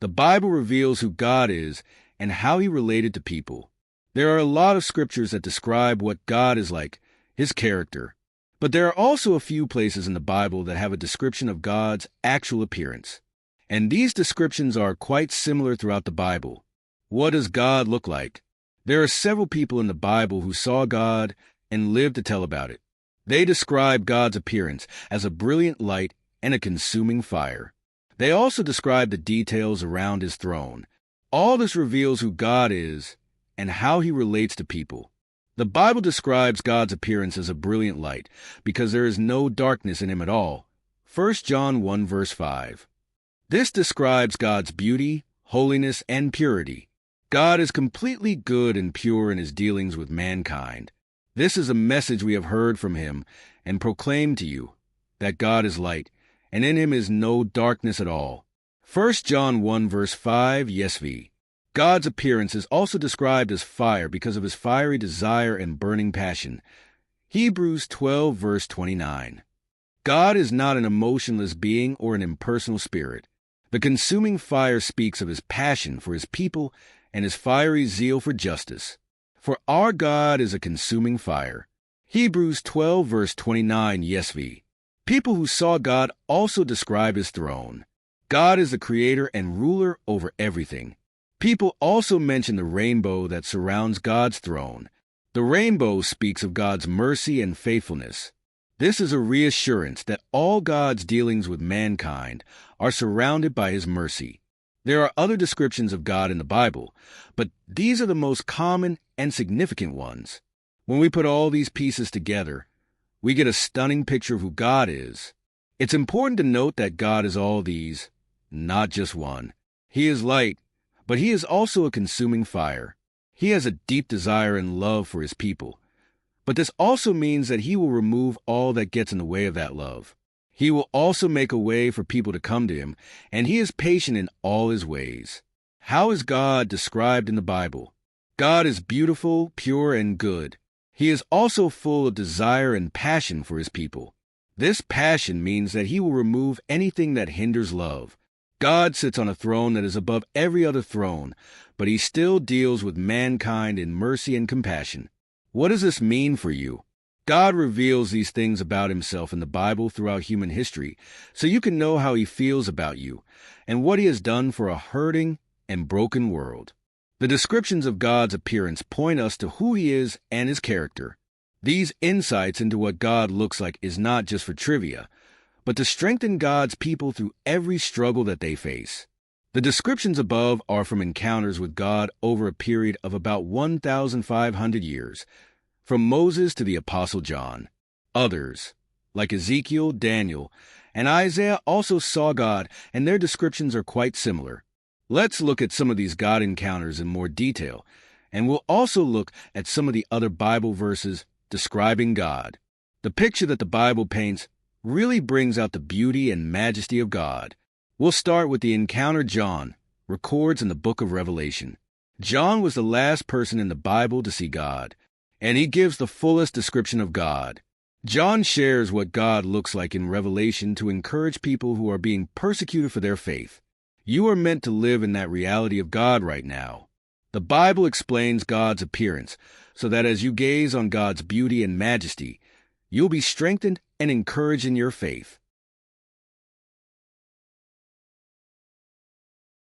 The Bible reveals who God is and how he related to people. There are a lot of scriptures that describe what God is like, his character. But there are also a few places in the Bible that have a description of God's actual appearance. And these descriptions are quite similar throughout the Bible. What does God look like? There are several people in the Bible who saw God and lived to tell about it. They describe God's appearance as a brilliant light and a consuming fire. They also describe the details around his throne. All this reveals who God is and how he relates to people. The Bible describes God's appearance as a brilliant light because there is no darkness in him at all. 1 John 1 verse 5. This describes God's beauty, holiness, and purity. God is completely good and pure in his dealings with mankind. This is a message we have heard from him and proclaimed to you, that God is light, and in him is no darkness at all. 1 John 1 verse 5 ESV. God's appearance is also described as fire because of his fiery desire and burning passion. Hebrews 12 verse 29. God is not an emotionless being or an impersonal spirit. The consuming fire speaks of his passion for his people and his fiery zeal for justice. For our God is a consuming fire. Hebrews 12 verse 29 ESV. People who saw God also describe his throne. God is the creator and ruler over everything. People also mention the rainbow that surrounds God's throne. The rainbow speaks of God's mercy and faithfulness. This is a reassurance that all God's dealings with mankind are surrounded by his mercy. There are other descriptions of God in the Bible, but these are the most common and significant ones. When we put all these pieces together, we get a stunning picture of who God is. It's important to note that God is all these, not just one. He is light, but he is also a consuming fire. He has a deep desire and love for his people. But this also means that he will remove all that gets in the way of that love. He will also make a way for people to come to him, and he is patient in all his ways. How is God described in the Bible? God is beautiful, pure, and good. He is also full of desire and passion for his people. This passion means that he will remove anything that hinders love. God sits on a throne that is above every other throne, but he still deals with mankind in mercy and compassion. What does this mean for you? God reveals these things about himself in the Bible throughout human history, so you can know how he feels about you and what he has done for a hurting and broken world. The descriptions of God's appearance point us to who he is and his character. These insights into what God looks like is not just for trivia, but to strengthen God's people through every struggle that they face. The descriptions above are from encounters with God over a period of about 1,500 years, from Moses to the Apostle John. Others, like Ezekiel, Daniel, and Isaiah, also saw God, and their descriptions are quite similar. Let's look at some of these God encounters in more detail, and we'll also look at some of the other Bible verses describing God. The picture that the Bible paints really brings out the beauty and majesty of God. We'll start with the encounter John records in the book of Revelation. John was the last person in the Bible to see God, and he gives the fullest description of God. John shares what God looks like in Revelation to encourage people who are being persecuted for their faith. You are meant to live in that reality of God right now. The Bible explains God's appearance so that as you gaze on God's beauty and majesty, you'll be strengthened and encouraged in your faith.